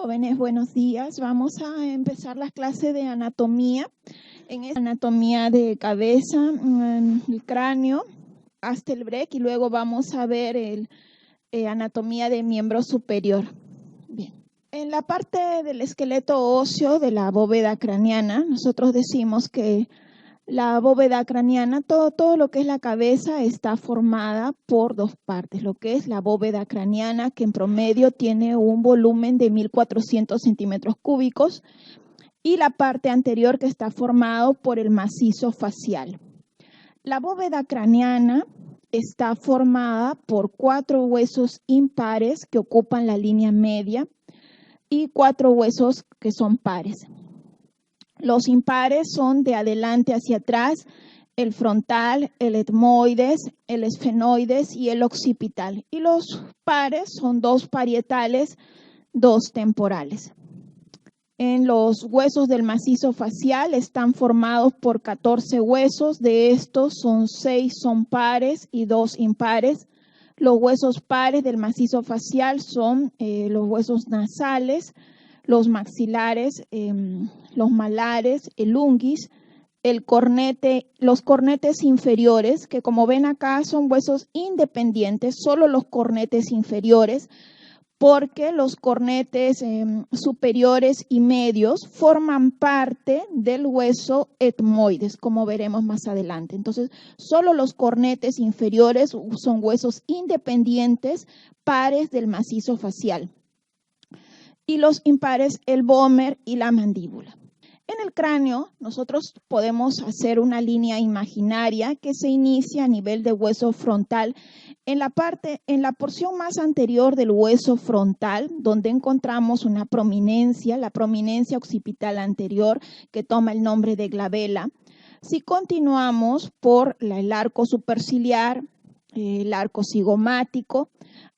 Jóvenes, buenos días. Vamos a empezar las clases de anatomía. En esta anatomía de cabeza, el cráneo, hasta el break, y luego vamos a ver anatomía de miembro superior. Bien. En la parte del esqueleto óseo de la bóveda craneana, nosotros decimos que la bóveda craneana, todo lo que es la cabeza está formada por dos partes. Lo que es la bóveda craneana, que en promedio tiene un volumen de 1.400 centímetros cúbicos, y la parte anterior que está formado por el macizo facial. La bóveda craneana está formada por 4 huesos impares que ocupan la línea media y 4 huesos que son pares. Los impares son de adelante hacia atrás, el frontal, el etmoides, el esfenoides y el occipital. Y los pares son 2 parietales, 2 temporales. En los huesos del macizo facial están formados por 14 huesos, de estos 6 son pares y 2 impares. Los huesos pares del macizo facial son los huesos nasales, los maxilares, los malares, el unguis, el cornete, los cornetes inferiores, que como ven acá son huesos independientes, solo los cornetes inferiores, porque los cornetes superiores y medios forman parte del hueso etmoides, como veremos más adelante. Entonces, solo los cornetes inferiores son huesos independientes, pares del macizo facial. Y los impares, el vómer y la mandíbula. En el cráneo, nosotros podemos hacer una línea imaginaria que se inicia a nivel de hueso frontal en la porción más anterior del hueso frontal, donde encontramos una prominencia, la prominencia occipital anterior, que toma el nombre de glabela. Si continuamos por el arco superciliar, el arco cigomático,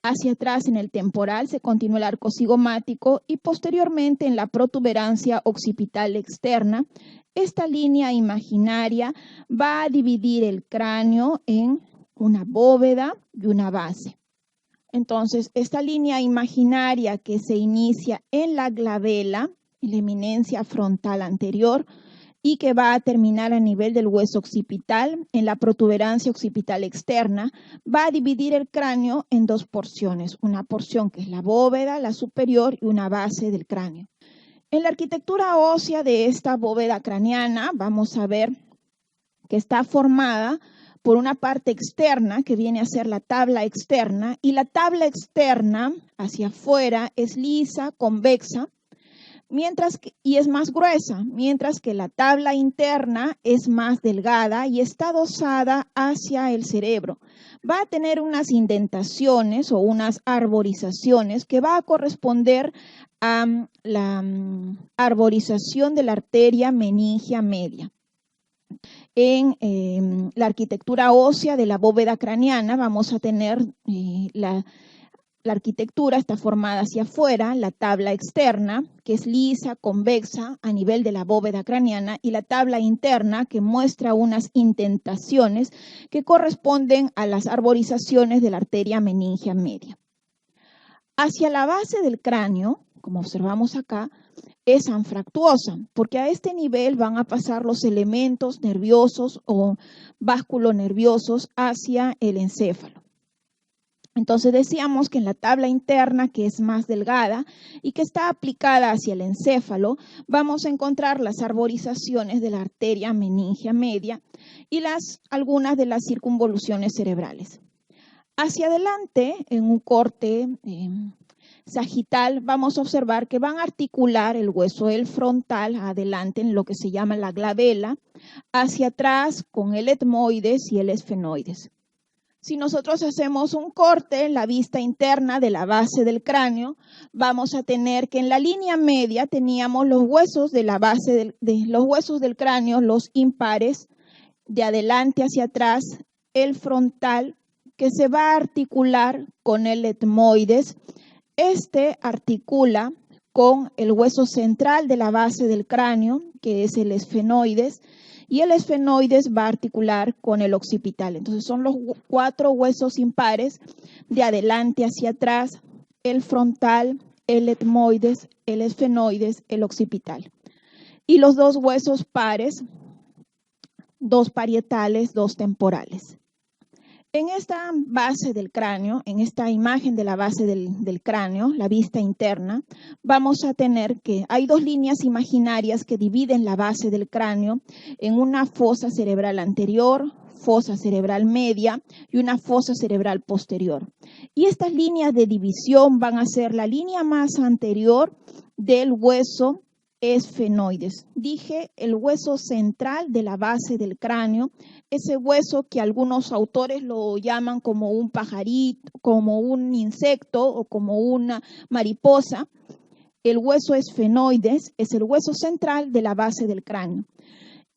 hacia atrás en el temporal se continúa el arco cigomático y posteriormente en la protuberancia occipital externa, esta línea imaginaria va a dividir el cráneo en una bóveda y una base. Entonces, esta línea imaginaria que se inicia en la glabela, en la eminencia frontal anterior, y que va a terminar a nivel del hueso occipital, en la protuberancia occipital externa, va a dividir el cráneo en 2 porciones, una porción que es la bóveda, la superior, y una base del cráneo. En la arquitectura ósea de esta bóveda craneana, vamos a ver que está formada por una parte externa, que viene a ser la tabla externa, y la tabla externa hacia afuera es lisa, convexa, y es más gruesa, mientras que la tabla interna es más delgada y está adosada hacia el cerebro. Va a tener unas indentaciones o unas arborizaciones que va a corresponder a la arborización de la arteria meningia media. En la arquitectura ósea de la bóveda craneana vamos a tener la arquitectura está formada hacia afuera, la tabla externa, que es lisa, convexa, a nivel de la bóveda craneana, y la tabla interna, que muestra unas indentaciones que corresponden a las arborizaciones de la arteria meningia media. Hacia la base del cráneo, como observamos acá, es anfractuosa, porque a este nivel van a pasar los elementos nerviosos o vasculonerviosos hacia el encéfalo. Entonces decíamos que en la tabla interna, que es más delgada y que está aplicada hacia el encéfalo, vamos a encontrar las arborizaciones de la arteria meningia media y algunas de las circunvoluciones cerebrales. Hacia adelante, en un corte sagital, vamos a observar que van a articular el hueso del frontal adelante en lo que se llama la glabela, hacia atrás con el etmoides y el esfenoides. Si nosotros hacemos un corte en la vista interna de la base del cráneo, vamos a tener que en la línea media teníamos los huesos de la base los huesos del cráneo, los impares, de adelante hacia atrás, el frontal, que se va a articular con el etmoides. Este articula con el hueso central de la base del cráneo, que es el esfenoides, y el esfenoides va a articular con el occipital. Entonces son los 4 huesos impares de adelante hacia atrás, el frontal, el etmoides, el esfenoides, el occipital. Y los dos huesos pares, dos parietales, dos temporales. En esta base del cráneo, en esta imagen de la base del cráneo, la vista interna, vamos a tener que hay dos líneas imaginarias que dividen la base del cráneo en una fosa cerebral anterior, fosa cerebral media y una fosa cerebral posterior. Y estas líneas de división van a ser la línea más anterior del hueso esfenoides. Dije el hueso central de la base del cráneo, ese hueso que algunos autores lo llaman como un pajarito, como un insecto o como una mariposa. El hueso esfenoides es el hueso central de la base del cráneo.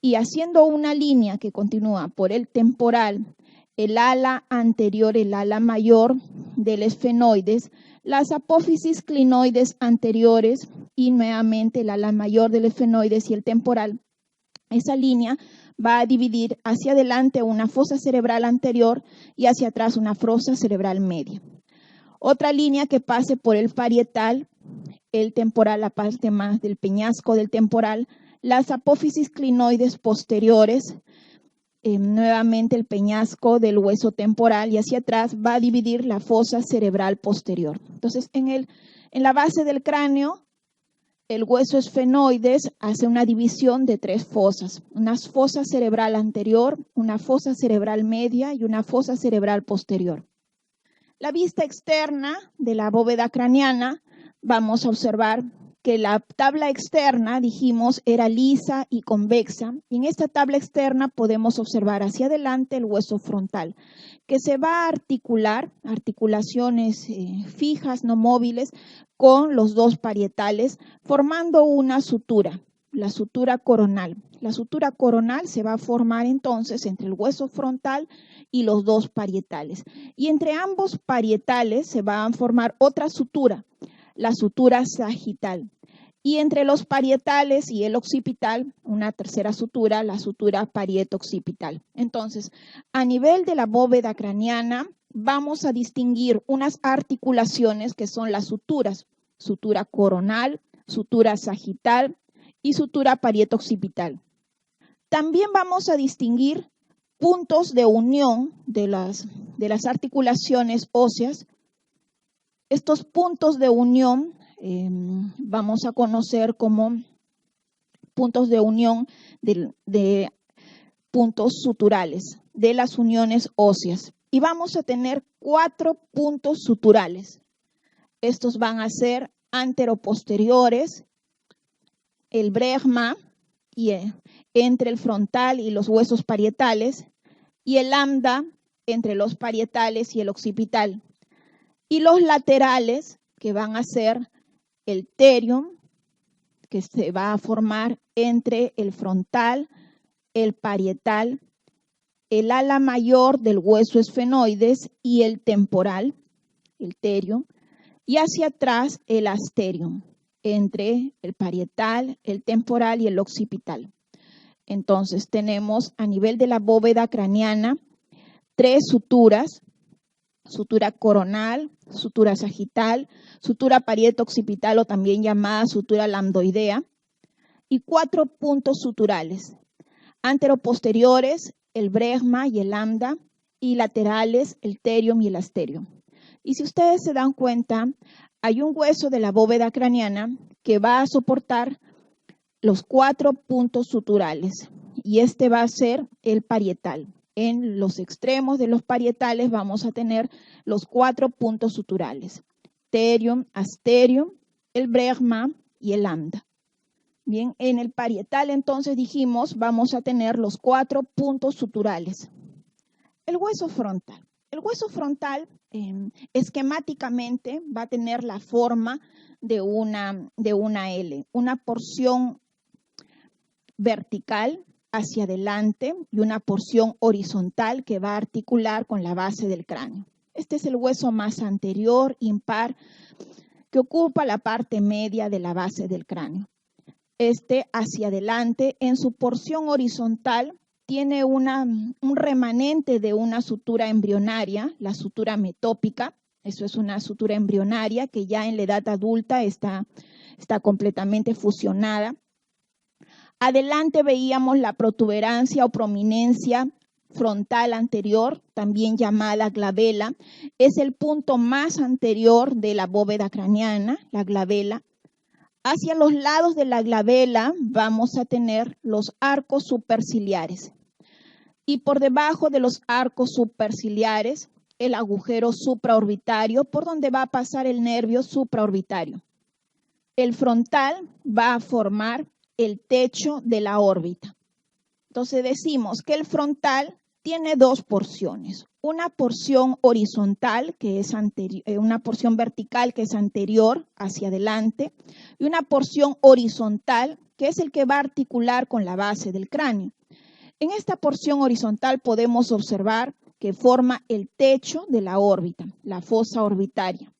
Y haciendo una línea que continúa por el temporal, el ala anterior, el ala mayor del esfenoides, las apófisis clinoides anteriores y nuevamente el ala mayor del esfenoides y el temporal. Esa línea va a dividir hacia adelante una fosa cerebral anterior y hacia atrás una fosa cerebral media. Otra línea que pase por el parietal, el temporal, la parte más del peñasco del temporal, las apófisis clinoides posteriores, nuevamente el peñasco del hueso temporal y hacia atrás va a dividir la fosa cerebral posterior. Entonces, en la base del cráneo, el hueso esfenoides hace una división de tres fosas, una fosa cerebral anterior, una fosa cerebral media y una fosa cerebral posterior. La vista externa de la bóveda craneana, vamos a observar que la tabla externa, dijimos, era lisa y convexa. Y en esta tabla externa podemos observar hacia adelante el hueso frontal, que se va a articular, articulaciones fijas, no móviles, con los dos parietales, formando una sutura, la sutura coronal. La sutura coronal se va a formar entonces entre el hueso frontal y los dos parietales. Y entre ambos parietales se va a formar otra sutura, la sutura sagital. Y entre los parietales y el occipital, una tercera sutura, la sutura parieto-occipital. Entonces, a nivel de la bóveda craneana, vamos a distinguir unas articulaciones que son las suturas, sutura coronal, sutura sagital y sutura parieto-occipital. También vamos a distinguir puntos de unión de las articulaciones óseas. Estos puntos de unión vamos a conocer como puntos de unión de puntos suturales de las uniones óseas. Y vamos a tener 4 puntos suturales. Estos van a ser anteroposteriores, el bregma, y entre el frontal y los huesos parietales, y el lambda entre los parietales y el occipital. Y los laterales, que van a ser el terium, que se va a formar entre el frontal, el parietal, el ala mayor del hueso esfenoides y el temporal, el terium, y hacia atrás el asterium, entre el parietal, el temporal y el occipital. Entonces tenemos a nivel de la bóveda craneana 3 suturas, sutura coronal, sutura sagital, sutura parieto-occipital o también llamada sutura lambdoidea, y 4 puntos suturales, anteroposteriores, el bregma y el lambda, y laterales, el terium y el asterium. Y si ustedes se dan cuenta, hay un hueso de la bóveda craneana que va a soportar los 4 puntos suturales, y este va a ser el parietal. En los extremos de los parietales vamos a tener los 4 puntos suturales, terium, asterium, el bregma y el lambda. Bien, en el parietal entonces dijimos vamos a tener los 4 puntos suturales. El hueso frontal. El hueso frontal esquemáticamente va a tener la forma de una L, una porción vertical hacia adelante y una porción horizontal que va a articular con la base del cráneo. Este es el hueso más anterior, impar, que ocupa la parte media de la base del cráneo. Este hacia adelante, en su porción horizontal, tiene un remanente de una sutura embrionaria, la sutura metópica, Eso es una sutura embrionaria que ya en la edad adulta está completamente fusionada. Adelante veíamos la protuberancia o prominencia frontal anterior, también llamada glabela. Es el punto más anterior de la bóveda craneana, la glabela. Hacia los lados de la glabela vamos a tener los arcos superciliares. Y por debajo de los arcos superciliares, el agujero supraorbitario, por donde va a pasar el nervio supraorbitario. El frontal va a formar el techo de la órbita. Entonces decimos que el frontal tiene dos porciones. Una porción horizontal, que es una porción vertical que es anterior hacia adelante, y una porción horizontal, que es el que va a articular con la base del cráneo. En esta porción horizontal podemos observar que forma el techo de la órbita, la fosa orbitaria.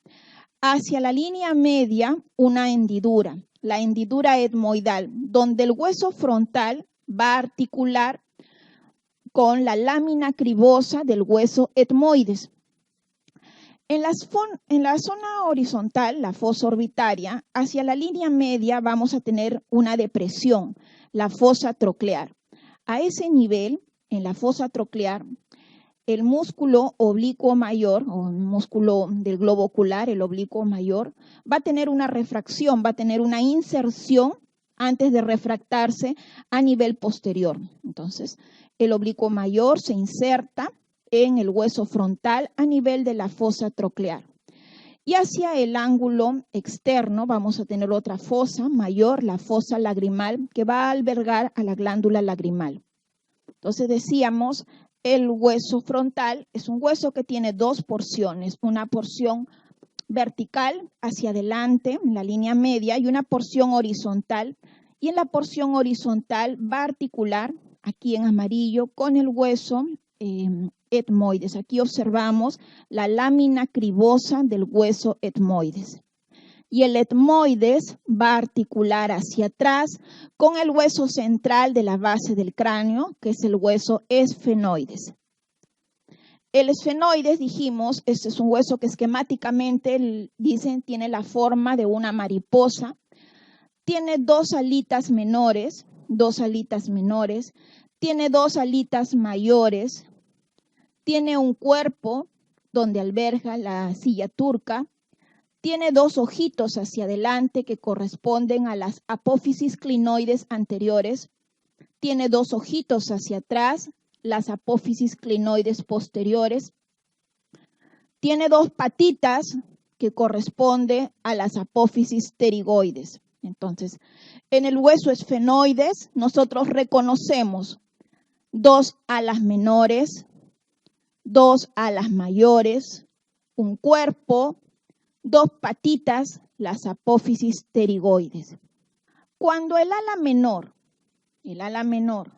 Hacia la línea media, una hendidura, la hendidura etmoidal, donde el hueso frontal va a articular con la lámina cribosa del hueso etmoides. En la zona horizontal, la fosa orbitaria, hacia la línea media vamos a tener una depresión, la fosa troclear. A ese nivel, en la fosa troclear, el músculo oblicuo mayor, o el músculo del globo ocular, el oblicuo mayor, va a tener una refracción, va a tener una inserción antes de refractarse a nivel posterior. Entonces, el oblicuo mayor se inserta en el hueso frontal a nivel de la fosa troclear. Y hacia el ángulo externo vamos a tener otra fosa mayor, la fosa lagrimal, que va a albergar a la glándula lagrimal. Entonces decíamos, el hueso frontal es un hueso que tiene dos porciones, una porción vertical hacia adelante, en la línea media, y una porción horizontal. Y en la porción horizontal va a articular, aquí en amarillo, con el hueso etmoides. Aquí observamos la lámina cribosa del hueso etmoides. Y el etmoides va a articular hacia atrás con el hueso central de la base del cráneo, que es el hueso esfenoides. El esfenoides, dijimos, este es un hueso que esquemáticamente, dicen, tiene la forma de una mariposa. Tiene dos alitas menores, tiene dos alitas mayores, tiene un cuerpo donde alberga la silla turca, tiene dos ojitos hacia adelante que corresponden a las apófisis clinoides anteriores, tiene dos ojitos hacia atrás, las apófisis clinoides posteriores, tiene dos patitas que corresponden a las apófisis pterigoides. Entonces, en el hueso esfenoides nosotros reconocemos dos alas menores, dos alas mayores, un cuerpo, dos patitas, las apófisis pterigoides. Cuando el ala menor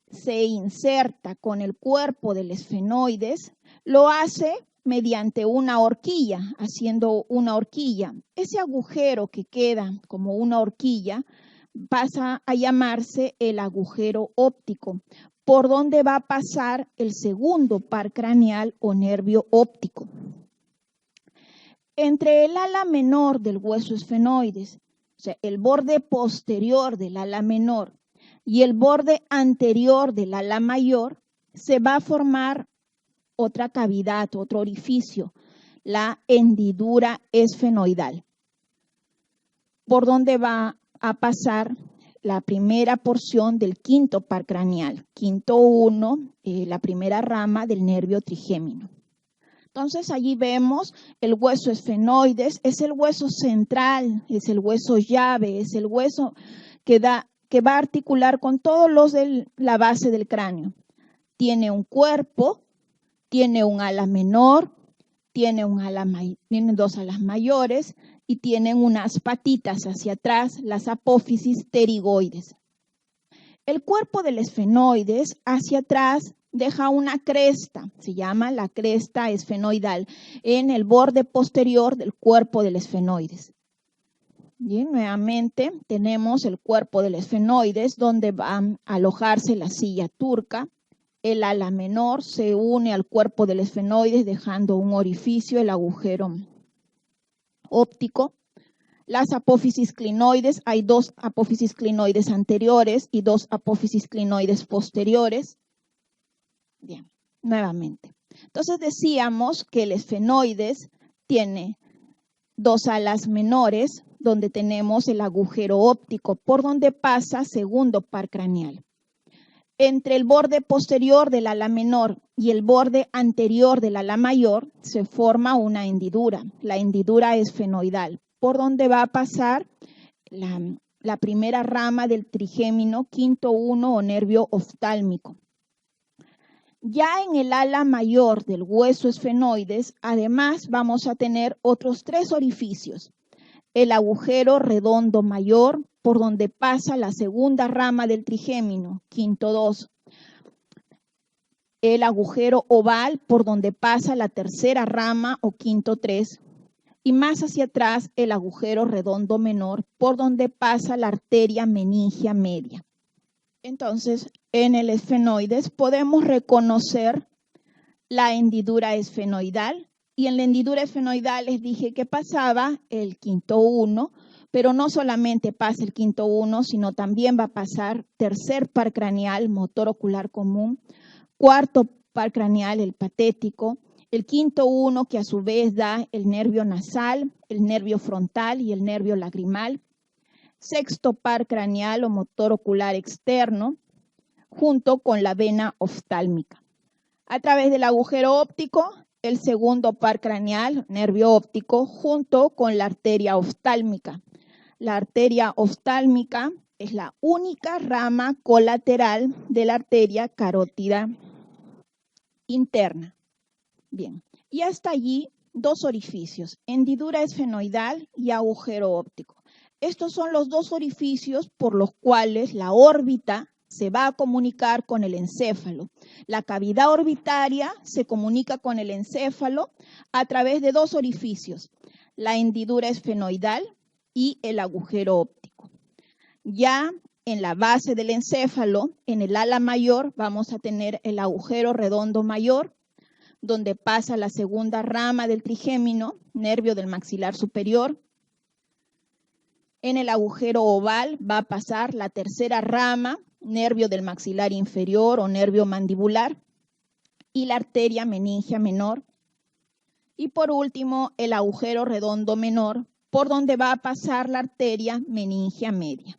se inserta con el cuerpo del esfenoides, lo hace mediante una horquilla, haciendo una horquilla. Ese agujero que queda como una horquilla pasa a llamarse el agujero óptico, por donde va a pasar el segundo par craneal o nervio óptico. Entre el ala menor del hueso esfenoides, o sea, el borde posterior del ala menor y el borde anterior del ala mayor, se va a formar otra cavidad, otro orificio, la hendidura esfenoidal, por donde va a pasar la primera porción del quinto par craneal, quinto 1, la primera rama del nervio trigémino. Entonces allí vemos el hueso esfenoides, es el hueso central, es el hueso llave, es el hueso que va a articular con todos los de la base del cráneo. Tiene un cuerpo, tiene un ala menor, tiene dos alas mayores y tienen unas patitas hacia atrás, las apófisis pterigoides. El cuerpo del esfenoides hacia atrás deja una cresta, se llama la cresta esfenoidal, en el borde posterior del cuerpo del esfenoides. Bien, nuevamente tenemos el cuerpo del esfenoides donde va a alojarse la silla turca, el ala menor se une al cuerpo del esfenoides dejando un orificio, el agujero óptico. Las apófisis clinoides, hay 2 apófisis clinoides anteriores y 2 apófisis clinoides posteriores. Bien, nuevamente. Entonces decíamos que el esfenoides tiene 2 alas menores donde tenemos el agujero óptico por donde pasa segundo par craneal. Entre el borde posterior del ala menor y el borde anterior del ala mayor se forma una hendidura, la hendidura esfenoidal, por donde va a pasar la primera rama del trigémino quinto 1 o nervio oftálmico. Ya en el ala mayor del hueso esfenoides, además vamos a tener otros 3 orificios. El agujero redondo mayor, por donde pasa la segunda rama del trigémino, quinto 2. El agujero oval, por donde pasa la tercera rama o quinto 3. Y más hacia atrás, el agujero redondo menor, por donde pasa la arteria meningia media. Entonces, en el esfenoides podemos reconocer la hendidura esfenoidal. Y en la hendidura esfenoidal les dije que pasaba el quinto 1, pero no solamente pasa el quinto 1, sino también va a pasar tercer par craneal, motor ocular común, cuarto par craneal, el patético, el quinto 1 que a su vez da el nervio nasal, el nervio frontal y el nervio lagrimal, sexto par craneal o motor ocular externo, junto con la vena oftálmica. A través del agujero óptico, el segundo par craneal, nervio óptico, junto con la arteria oftálmica. La arteria oftálmica es la única rama colateral de la arteria carótida interna. Bien, y hasta allí 2 orificios, hendidura esfenoidal y agujero óptico. Estos son los 2 orificios por los cuales la órbita se va a comunicar con el encéfalo. La cavidad orbitaria se comunica con el encéfalo a través de 2 orificios, la hendidura esfenoidal y el agujero óptico. Ya en la base del encéfalo, en el ala mayor, vamos a tener el agujero redondo mayor, donde pasa la segunda rama del trigémino, nervio del maxilar superior. En el agujero oval va a pasar la tercera rama, nervio del maxilar inferior o nervio mandibular, y la arteria meningia menor. Y por último, el agujero redondo menor, por donde va a pasar la arteria meningia media.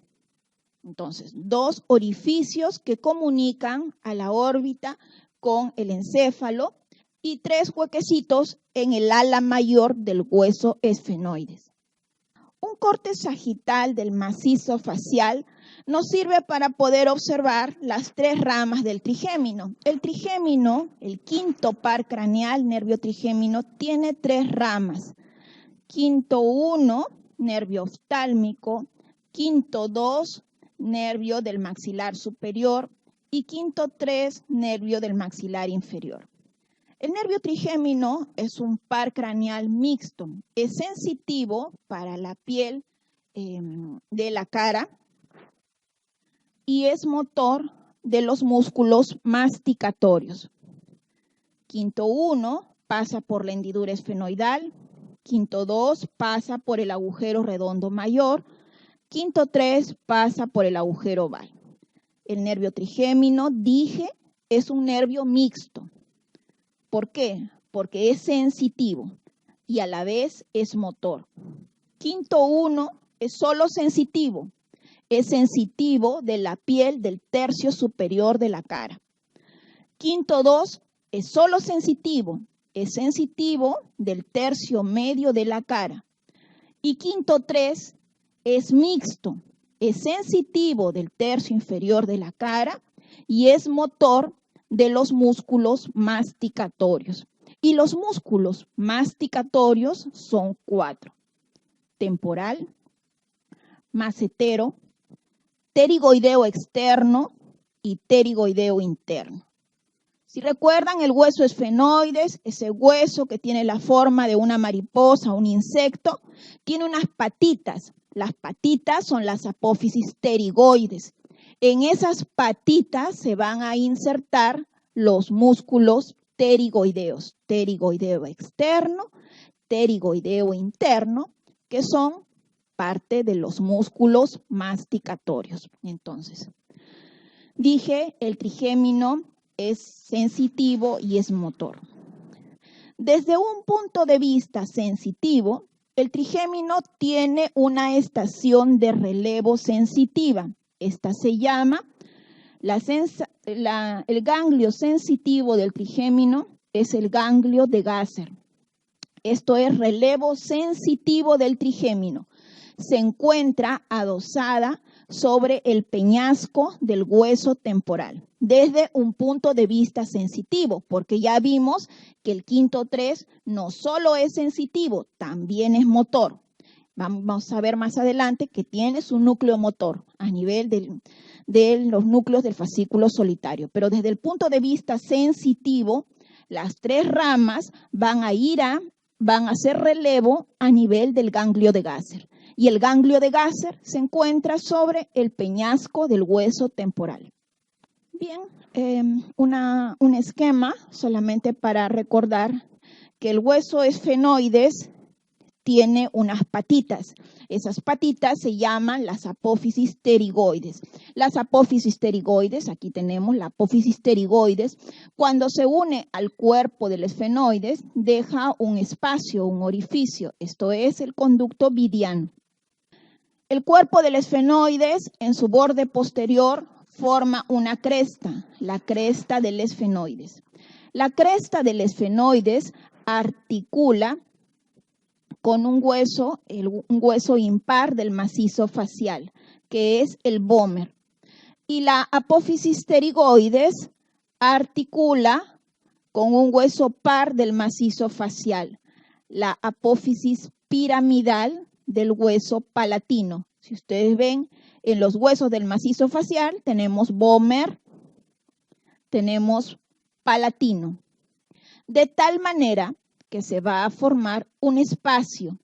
Entonces, 2 orificios que comunican a la órbita con el encéfalo y 3 huequecitos en el ala mayor del hueso esfenoides. Un corte sagital del macizo facial nos sirve para poder observar las 3 ramas del trigémino. El trigémino, el quinto par craneal, nervio trigémino, tiene 3 ramas. Quinto 1, nervio oftálmico, quinto 2, nervio del maxilar superior y quinto 3, nervio del maxilar inferior. El nervio trigémino es un par craneal mixto, es sensitivo para la piel de la cara y es motor de los músculos masticatorios. Quinto 1 pasa por la hendidura esfenoidal, quinto 2 pasa por el agujero redondo mayor, quinto 3 pasa por el agujero oval. El nervio trigémino, dije, es un nervio mixto. ¿Por qué? Porque es sensitivo y a la vez es motor. Quinto 1 es solo sensitivo. Es sensitivo de la piel del tercio superior de la cara. Quinto 2 es solo sensitivo. Es sensitivo del tercio medio de la cara. Y quinto 3 es mixto. Es sensitivo del tercio inferior de la cara y es motor de los músculos masticatorios. Y los músculos masticatorios son 4. Temporal, macetero, pterigoideo externo y pterigoideo interno. Si recuerdan, el hueso esfenoides, ese hueso que tiene la forma de una mariposa o un insecto, tiene unas patitas. Las patitas son las apófisis pterigoides. En esas patitas se van a insertar los músculos pterigoideos, pterigoideo externo, pterigoideo interno, que son parte de los músculos masticatorios. Entonces, dije, el trigémino es sensitivo y es motor. Desde un punto de vista sensitivo, el trigémino tiene una estación de relevo sensitiva. Esta se llama, el ganglio sensitivo del trigémino es el ganglio de Gasser. Esto es relevo sensitivo del trigémino. Se encuentra adosada sobre el peñasco del hueso temporal, desde un punto de vista sensitivo, porque ya vimos que el quinto 3 no solo es sensitivo, también es motor. Vamos a ver más adelante que tiene su núcleo motor a nivel de los núcleos del fascículo solitario, pero desde el punto de vista sensitivo, las tres ramas van a hacer relevo a nivel del ganglio de Gasser. Y el ganglio de Gasser se encuentra sobre el peñasco del hueso temporal. Bien, un esquema solamente para recordar que el hueso esfenoides tiene unas patitas. Esas patitas se llaman las apófisis pterigoides. Las apófisis pterigoides, aquí tenemos la apófisis pterigoides, cuando se une al cuerpo del esfenoides, deja un espacio, un orificio. Esto es el conducto vidiano. El cuerpo del esfenoides, en su borde posterior, forma una cresta, la cresta del esfenoides. La cresta del esfenoides articula con un hueso impar del macizo facial, que es el vómer. Y la apófisis pterigoides articula con un hueso par del macizo facial, la apófisis piramidal del hueso palatino. Si ustedes ven, en los huesos del macizo facial tenemos vómer, tenemos palatino. De tal manera que se va a formar un espacio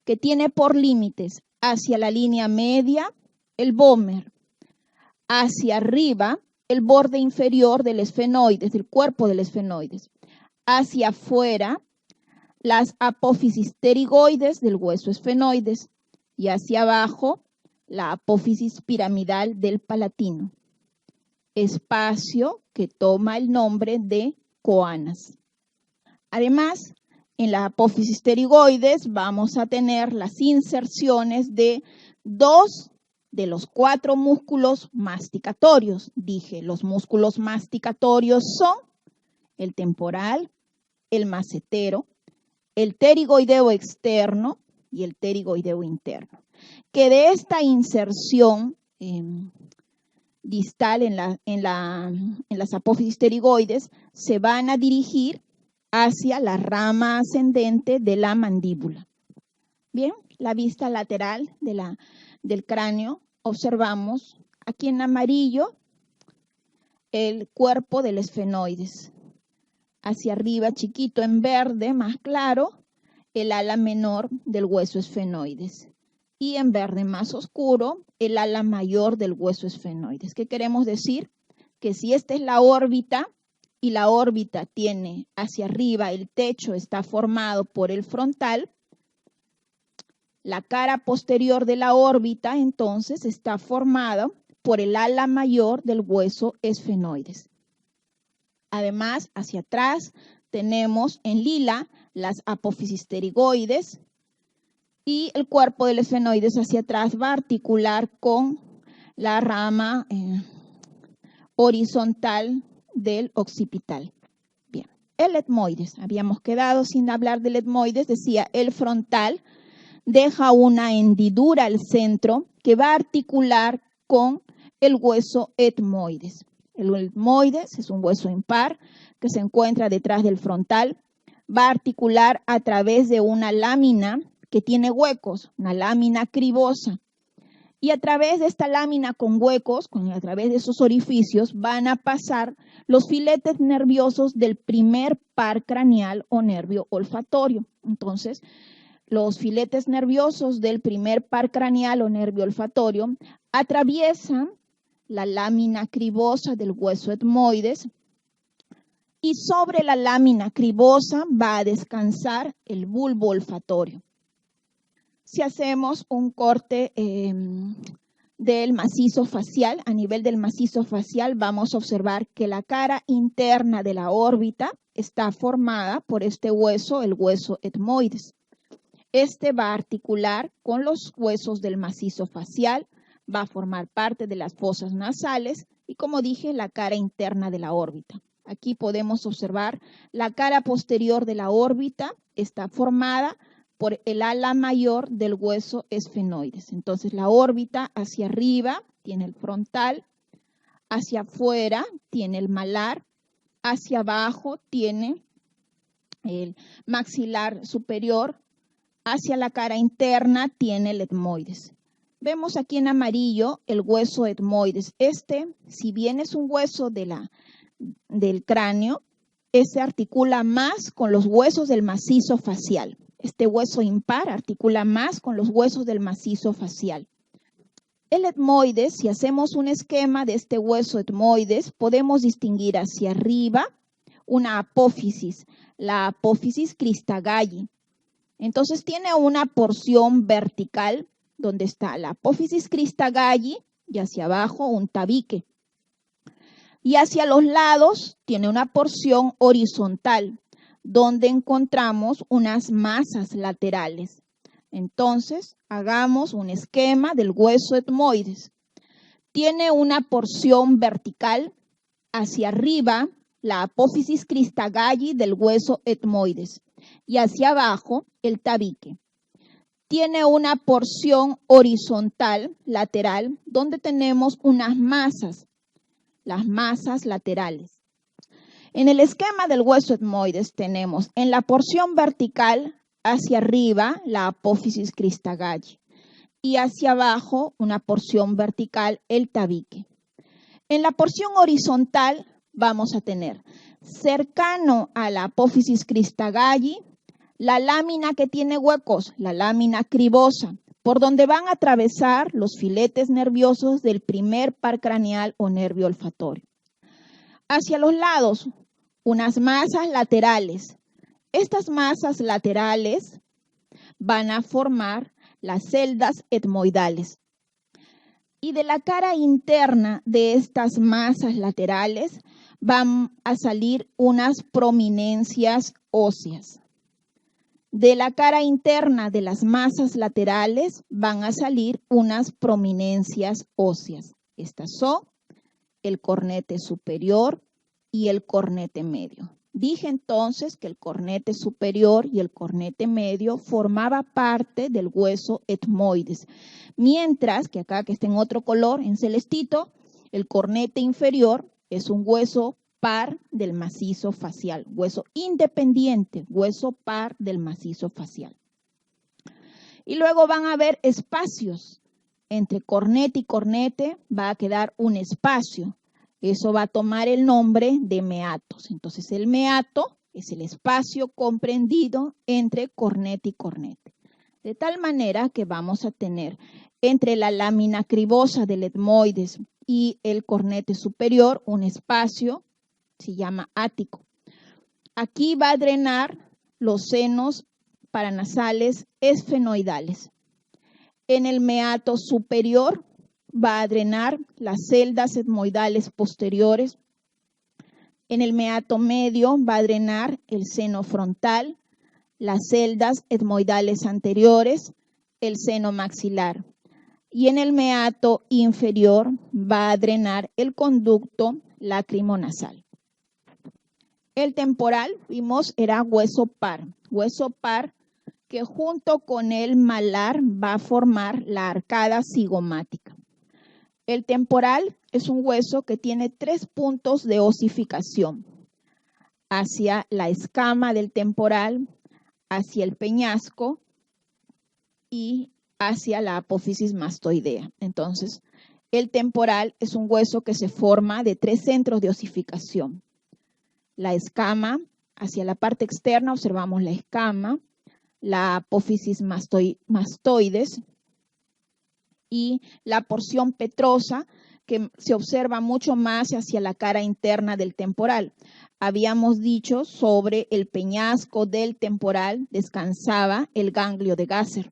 que tiene por límites hacia la línea media el vómer, hacia arriba el borde inferior del esfenoides, del cuerpo del esfenoides, hacia afuera las apófisis pterigoides del hueso esfenoides y hacia abajo la apófisis piramidal del palatino, espacio que toma el nombre de coanas. Además, en la apófisis pterigoides vamos a tener las inserciones de 2 de los 4 músculos masticatorios. Dije, los músculos masticatorios son el temporal, el macetero, el pterigoideo externo y el pterigoideo interno. Que de esta inserción distal en las apófisis pterigoides se van a dirigir hacia la rama ascendente de la mandíbula. Bien, la vista lateral del cráneo, observamos aquí en amarillo el cuerpo del esfenoides. Hacia arriba, chiquito en verde, más claro, el ala menor del hueso esfenoides. Y en verde más oscuro, el ala mayor del hueso esfenoides. ¿Qué queremos decir? Que si esta es la órbita, y la órbita tiene hacia arriba, el techo está formado por el frontal, la cara posterior de la órbita entonces está formada por el ala mayor del hueso esfenoides. Además, hacia atrás tenemos en lila las apófisis pterigoides y el cuerpo del esfenoides hacia atrás va a articular con la rama horizontal del occipital. Bien, el etmoides, habíamos quedado sin hablar del etmoides, decía el frontal deja una hendidura al centro que va a articular con el hueso etmoides. El etmoides es un hueso impar que se encuentra detrás del frontal, va a articular a través de una lámina que tiene huecos, una lámina cribosa. Y a través de esta lámina con huecos, a través de esos orificios, van a pasar los filetes nerviosos del primer par craneal o nervio olfatorio. Entonces, los filetes nerviosos del primer par craneal o nervio olfatorio atraviesan la lámina cribosa del hueso etmoides, y sobre la lámina cribosa va a descansar el bulbo olfatorio. Si hacemos un corte del macizo facial, a nivel del macizo facial vamos a observar que la cara interna de la órbita está formada por este hueso, el hueso etmoides. Este va a articular con los huesos del macizo facial, va a formar parte de las fosas nasales y, como dije, la cara interna de la órbita. Aquí podemos observar la cara posterior de la órbita está formada por el ala mayor del hueso esfenoides. Entonces, la órbita hacia arriba tiene el frontal, hacia afuera tiene el malar, hacia abajo tiene el maxilar superior, hacia la cara interna tiene el etmoides. Vemos aquí en amarillo el hueso etmoides. Este, si bien es un hueso del cráneo, se articula más con los huesos del macizo facial. Este hueso impar articula más con los huesos del macizo facial. El etmoides, si hacemos un esquema de este hueso etmoides, podemos distinguir hacia arriba una apófisis, la apófisis Christagalli. Entonces tiene una porción vertical donde está la apófisis Christagalli y hacia abajo un tabique. Y hacia los lados tiene una porción horizontal donde encontramos unas masas laterales. Entonces, hagamos un esquema del hueso etmoides. Tiene una porción vertical hacia arriba, la apófisis Christagalli del hueso etmoides, y hacia abajo el tabique. Tiene una porción horizontal, lateral, donde tenemos unas masas, las masas laterales. En el esquema del hueso etmoides tenemos en la porción vertical hacia arriba la apófisis Christagalli y hacia abajo una porción vertical, el tabique. En la porción horizontal vamos a tener cercano a la apófisis Christagalli la lámina que tiene huecos, la lámina cribosa, por donde van a atravesar los filetes nerviosos del primer par craneal o nervio olfatorio. Hacia los lados, unas masas laterales. Estas masas laterales van a formar las celdas etmoidales. Y de la cara interna de estas masas laterales van a salir unas prominencias óseas. De la cara interna de las masas laterales van a salir unas prominencias óseas. Estas son el cornete superior y el cornete medio. Dije entonces que el cornete superior y el cornete medio formaba parte del hueso etmoides, mientras que acá, que está en otro color, en celestito, el cornete inferior es un hueso par del macizo facial, hueso independiente, hueso par del macizo facial. Y luego van a haber espacios. Entre cornete y cornete va a quedar un espacio. Eso va a tomar el nombre de meatos. Entonces, el meato es el espacio comprendido entre cornete y cornete. De tal manera que vamos a tener entre la lámina cribosa del etmoides y el cornete superior un espacio, se llama ático. Aquí va a drenar los senos paranasales esfenoidales. En el meato superior va a drenar las celdas etmoidales posteriores. En el meato medio va a drenar el seno frontal, las celdas etmoidales anteriores, el seno maxilar. Y en el meato inferior va a drenar el conducto lacrimonasal. El temporal, vimos, era hueso par que junto con el malar va a formar la arcada cigomática. El temporal es un hueso que tiene 3 puntos de osificación, hacia la escama del temporal, hacia el peñasco y hacia la apófisis mastoidea. Entonces, el temporal es un hueso que se forma de 3 centros de osificación. La escama, hacia la parte externa observamos la escama, la apófisis mastoides y la porción petrosa, que se observa mucho más hacia la cara interna del temporal. Habíamos dicho sobre el peñasco del temporal descansaba el ganglio de Gasser.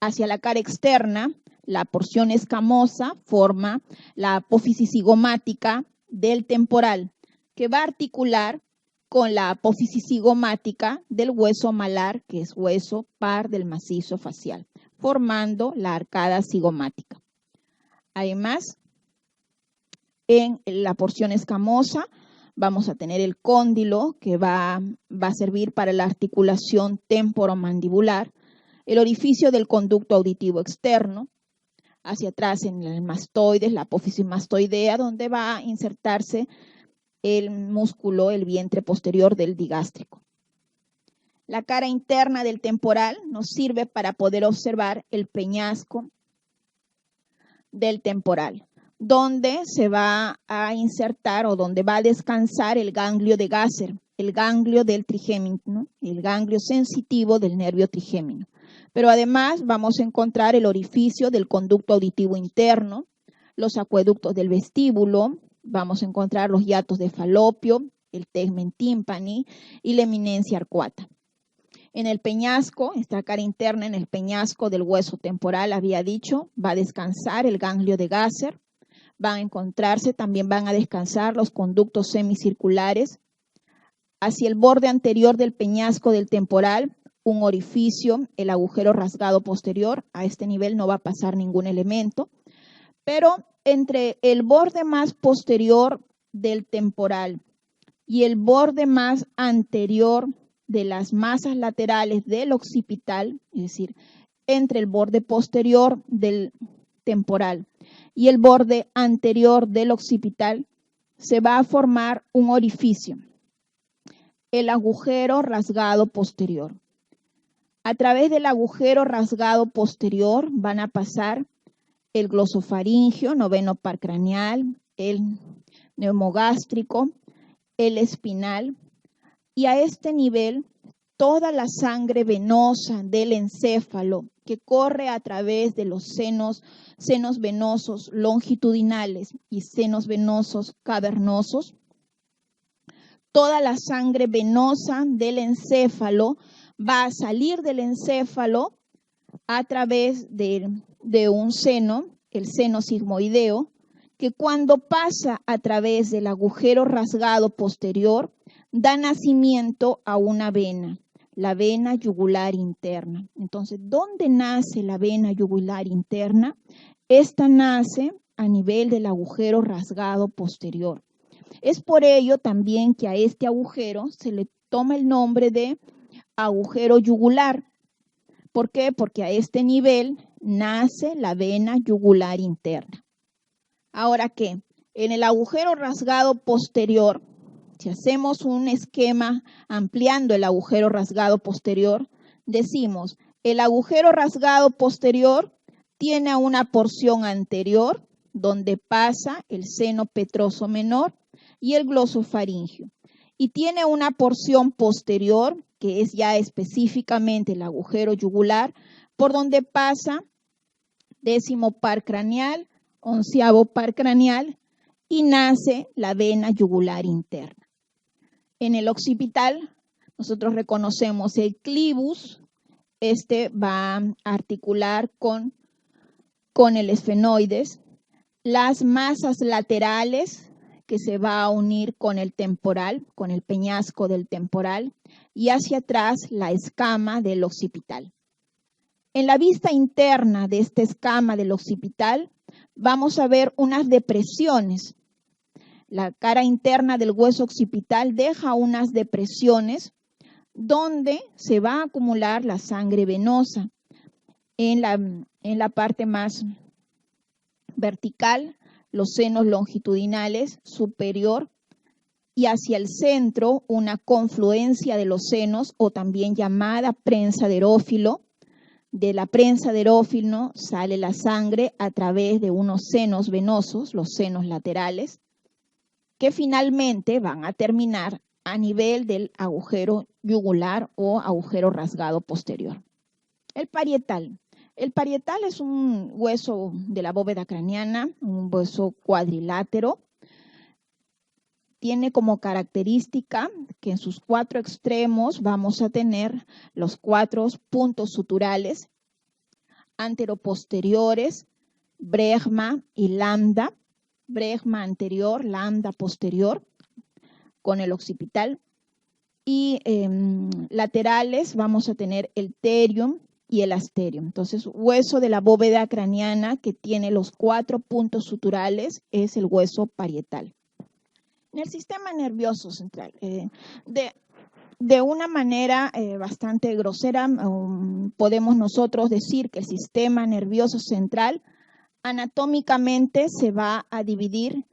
Hacia la cara externa, la porción escamosa forma la apófisis cigomática del temporal, que va a articular con la apófisis cigomática del hueso malar, que es hueso par del macizo facial, formando la arcada cigomática. Además, en la porción escamosa vamos a tener el cóndilo, que va a servir para la articulación temporomandibular, el orificio del conducto auditivo externo, hacia atrás en el mastoides, la apófisis mastoidea, donde va a insertarse el músculo, el vientre posterior del digástrico. La cara interna del temporal nos sirve para poder observar el peñasco del temporal, donde se va a insertar o donde va a descansar el ganglio de Gasser, el ganglio del trigémino, el ganglio sensitivo del nervio trigémino. Pero además vamos a encontrar el orificio del conducto auditivo interno, los acueductos del vestíbulo, vamos a encontrar los hiatos de Falopio, el tegmen tímpani y la eminencia arcuata. En el peñasco, esta cara interna en el peñasco del hueso temporal, había dicho, va a descansar el ganglio de Gasser, van a encontrarse, también van a descansar los conductos semicirculares. Hacia el borde anterior del peñasco del temporal, un orificio, el agujero rasgado posterior, a este nivel no va a pasar ningún elemento, pero entre el borde más posterior del temporal y el borde más anterior de las masas laterales del occipital, es decir, entre el borde posterior del temporal y el borde anterior del occipital, se va a formar un orificio, el agujero rasgado posterior. A través del agujero rasgado posterior van a pasar el glosofaringio, noveno par craneal, el neumogástrico, el espinal, y a este nivel toda la sangre venosa del encéfalo que corre a través de los senos venosos longitudinales y senos venosos cavernosos, toda la sangre venosa del encéfalo va a salir del encéfalo a través de un seno, el seno sigmoideo, que cuando pasa a través del agujero rasgado posterior, da nacimiento a una vena, la vena yugular interna. Entonces, ¿dónde nace la vena yugular interna? Esta nace a nivel del agujero rasgado posterior. Es por ello también que a este agujero se le toma el nombre de agujero yugular. ¿Por qué? Porque a este nivel nace la vena yugular interna. Ahora, ¿qué? En el agujero rasgado posterior, si hacemos un esquema ampliando el agujero rasgado posterior, decimos, el agujero rasgado posterior tiene una porción anterior donde pasa el seno petroso menor y el glosofaringio, y tiene una porción posterior, que es ya específicamente el agujero yugular, por donde pasa 10º par craneal, 11º par craneal, y nace la vena yugular interna. En el occipital, nosotros reconocemos el clivus, este va a articular con el esfenoides, las masas laterales, que se va a unir con el temporal, con el peñasco del temporal, y hacia atrás la escama del occipital. En la vista interna de esta escama del occipital vamos a ver unas depresiones. La cara interna del hueso occipital deja unas depresiones donde se va a acumular la sangre venosa. En la parte más vertical, los senos longitudinales superior, y hacia el centro una confluencia de los senos, o también llamada prensa de erófilo. De la prensa de erófilo sale la sangre a través de unos senos venosos, los senos laterales, que finalmente van a terminar a nivel del agujero yugular o agujero rasgado posterior. El parietal. El parietal es un hueso de la bóveda craneana, un hueso cuadrilátero. Tiene como característica que en sus 4 extremos vamos a tener los 4 puntos suturales anteroposteriores, bregma y lambda, bregma anterior, lambda posterior, con el occipital. Y laterales vamos a tener el terium y el asterium. Entonces, hueso de la bóveda craneana que tiene los 4 puntos suturales es el hueso parietal. En el sistema nervioso central, de una manera bastante grosera, podemos nosotros decir que el sistema nervioso central anatómicamente se va a dividir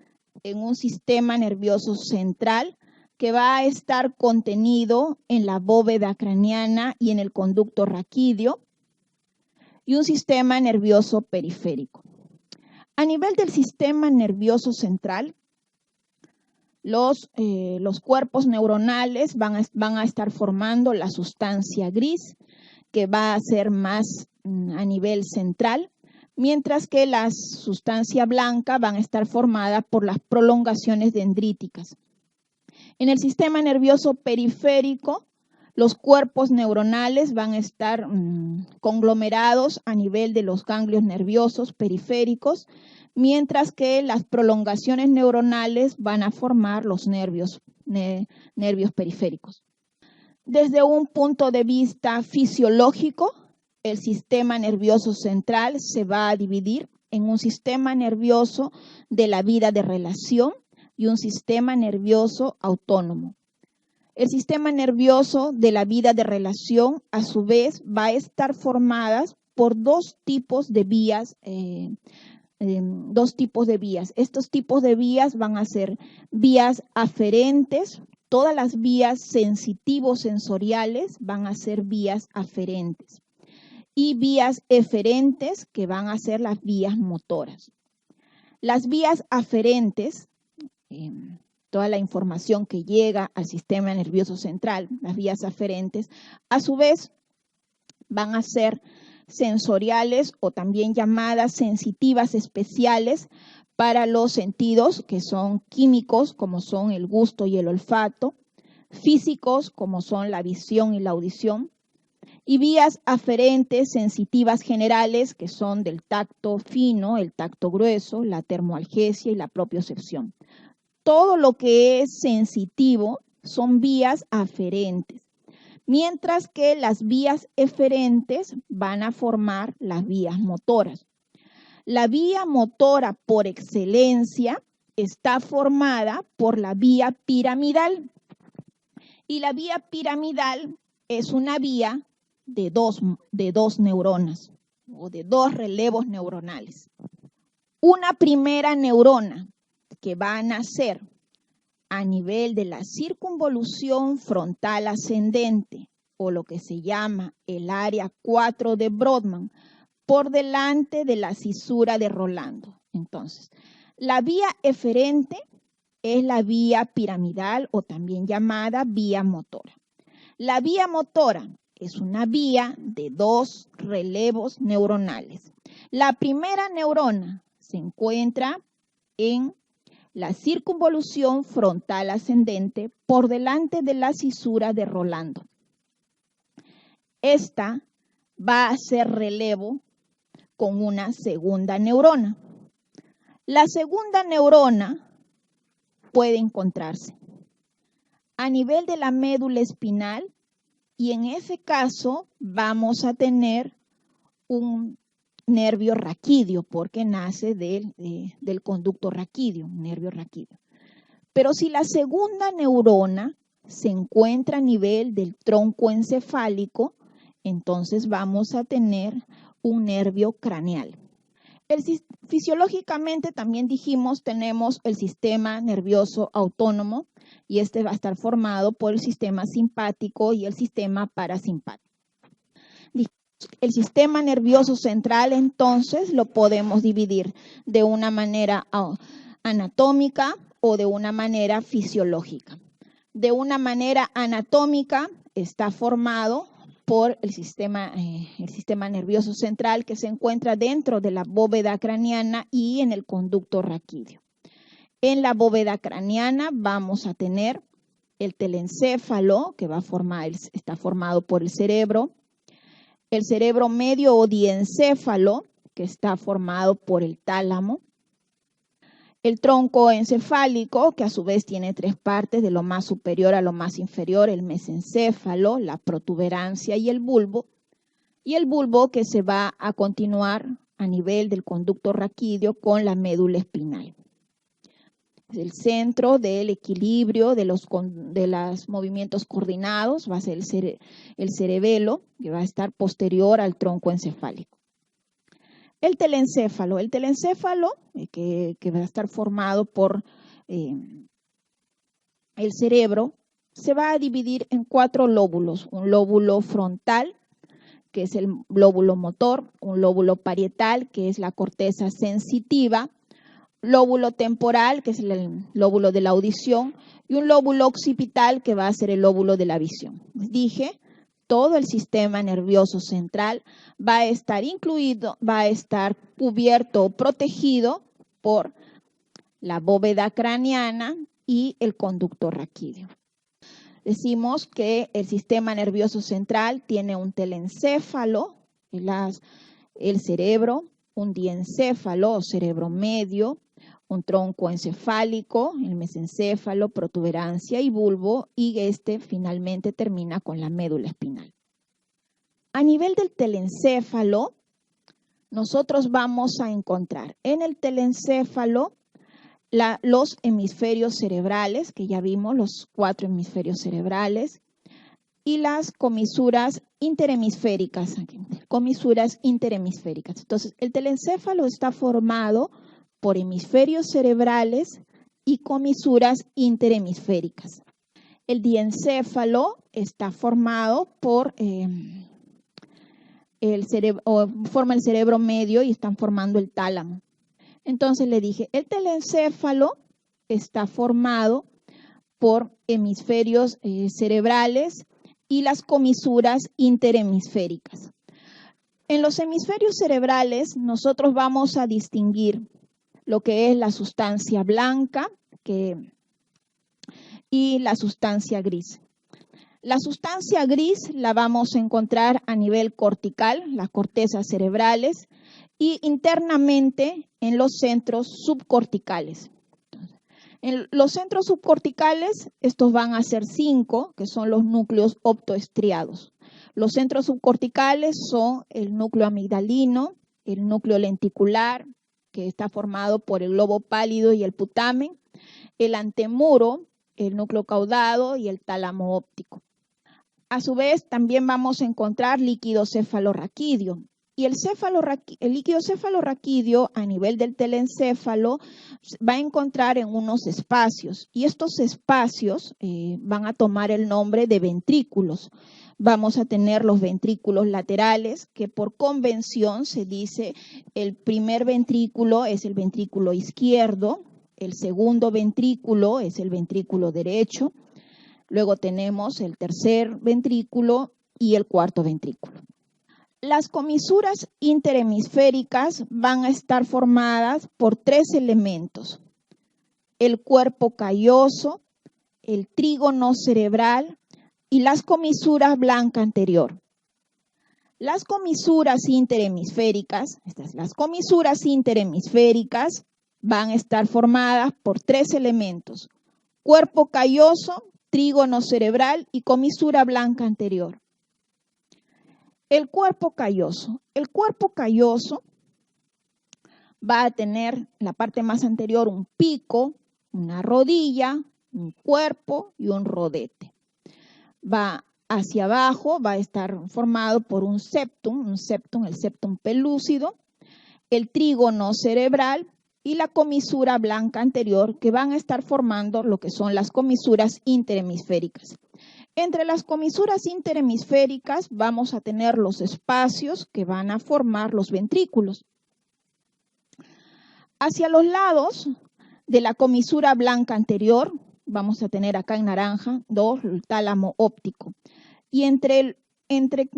en un sistema nervioso central que va a estar contenido en la bóveda craneana y en el conducto raquídeo, y un sistema nervioso periférico. A nivel del sistema nervioso central, los cuerpos neuronales van a estar formando la sustancia gris, que va a ser más a nivel central, mientras que la sustancia blanca van a estar formada por las prolongaciones dendríticas. En el sistema nervioso periférico, los cuerpos neuronales van a estar conglomerados a nivel de los ganglios nerviosos periféricos, mientras que las prolongaciones neuronales van a formar los nervios periféricos. Desde un punto de vista fisiológico, el sistema nervioso central se va a dividir en un sistema nervioso de la vida de relación y un sistema nervioso autónomo. El sistema nervioso de la vida de relación, a su vez, va a estar formadas por 2 tipos de vías. Estos tipos de vías van a ser vías aferentes. Todas las vías sensitivo-sensoriales van a ser vías aferentes. Y vías eferentes, que van a ser las vías motoras. Las vías aferentes, toda la información que llega al sistema nervioso central, las vías aferentes, a su vez van a ser sensoriales o también llamadas sensitivas especiales para los sentidos que son químicos, como son el gusto y el olfato, físicos, como son la visión y la audición, y vías aferentes sensitivas generales, que son del tacto fino, el tacto grueso, la termoalgesia y la propiocepción. Todo lo que es sensitivo son vías aferentes, mientras que las vías eferentes van a formar las vías motoras. La vía motora por excelencia está formada por la vía piramidal, y la vía piramidal es una vía de dos neuronas o de 2 relevos neuronales. Una primera neurona que va a nacer a nivel de la circunvolución frontal ascendente, o lo que se llama el área 4 de Brodmann, por delante de la cisura de Rolando. Entonces, la vía eferente es la vía piramidal o también llamada vía motora. La vía motora es una vía de 2 relevos neuronales. La primera neurona se encuentra en la circunvolución frontal ascendente por delante de la cisura de Rolando. Esta va a hacer relevo con una segunda neurona. La segunda neurona puede encontrarse a nivel de la médula espinal, y en ese caso vamos a tener un nervio raquídeo, porque nace del conducto raquídeo, un nervio raquídeo. Pero si la segunda neurona se encuentra a nivel del tronco encefálico, entonces vamos a tener un nervio craneal. Fisiológicamente también dijimos, tenemos el sistema nervioso autónomo, y este va a estar formado por el sistema simpático y el sistema parasimpático. El sistema nervioso central, entonces, lo podemos dividir de una manera anatómica o de una manera fisiológica. De una manera anatómica está formado por el sistema nervioso central que se encuentra dentro de la bóveda craneana y en el conducto raquídeo. En la bóveda craneana vamos a tener el telencéfalo, que está formado por el cerebro medio o diencéfalo, que está formado por el tálamo, el tronco encefálico, que a su vez tiene tres partes, de lo más superior a lo más inferior, el mesencéfalo, la protuberancia y el bulbo que se va a continuar a nivel del conducto raquídeo con la médula espinal. El centro del equilibrio de los movimientos coordinados va a ser el cerebelo, que va a estar posterior al tronco encefálico. El telencéfalo, que va a estar formado por el cerebro, se va a dividir en 4 lóbulos. Un lóbulo frontal, que es el lóbulo motor, un lóbulo parietal, que es la corteza sensitiva, lóbulo temporal, que es el lóbulo de la audición, y un lóbulo occipital, que va a ser el lóbulo de la visión. Les dije, todo el sistema nervioso central va a estar cubierto o protegido por la bóveda craneana y el conducto raquídeo. Decimos que el sistema nervioso central tiene un telencéfalo, el cerebro, un diencéfalo o cerebro medio, un tronco encefálico, el mesencéfalo, protuberancia y bulbo, y finalmente termina con la médula espinal. A nivel del telencéfalo, nosotros vamos a encontrar en el telencéfalo los hemisferios cerebrales, que ya vimos, los 4 hemisferios cerebrales, y las comisuras interhemisféricas. Entonces, el telencéfalo está formado por hemisferios cerebrales y comisuras interhemisféricas. El diencéfalo está formado forma el cerebro medio y están formando el tálamo. Entonces le dije, el telencéfalo está formado por hemisferios cerebrales y las comisuras interhemisféricas. En los hemisferios cerebrales nosotros vamos a distinguir lo que es la sustancia blanca y la sustancia gris. La sustancia gris la vamos a encontrar a nivel cortical, las cortezas cerebrales, y internamente en los centros subcorticales. En los centros subcorticales, estos van a ser 5, que son los núcleos optoestriados. Los centros subcorticales son el núcleo amigdalino, el núcleo lenticular, que está formado por el globo pálido y el putamen, el antemuro, el núcleo caudado y el tálamo óptico. A su vez, también vamos a encontrar líquido cefalorraquídeo. Y el líquido cefalorraquídeo a nivel del telencéfalo va a encontrar en unos espacios. Y estos espacios van a tomar el nombre de ventrículos. Vamos a tener los ventrículos laterales, que por convención se dice el primer ventrículo es el ventrículo izquierdo, el segundo ventrículo es el ventrículo derecho, luego tenemos el tercer ventrículo y el cuarto ventrículo. Las comisuras interhemisféricas van a estar formadas por 3 elementos: el cuerpo calloso, el trígono cerebral y las comisuras blanca anterior. Las comisuras interhemisféricas van a estar formadas por 3 elementos: cuerpo calloso, trígono cerebral y comisura blanca anterior. El cuerpo calloso va a tener en la parte más anterior un pico, una rodilla, un cuerpo y un rodete. Va hacia abajo, va a estar formado por el septum pelúcido, el trígono cerebral y la comisura blanca anterior, que van a estar formando lo que son las comisuras interhemisféricas. Entre las comisuras interhemisféricas vamos a tener los espacios que van a formar los ventrículos. Hacia los lados de la comisura blanca anterior, vamos a tener acá en naranja, el tálamo óptico. Y entre entre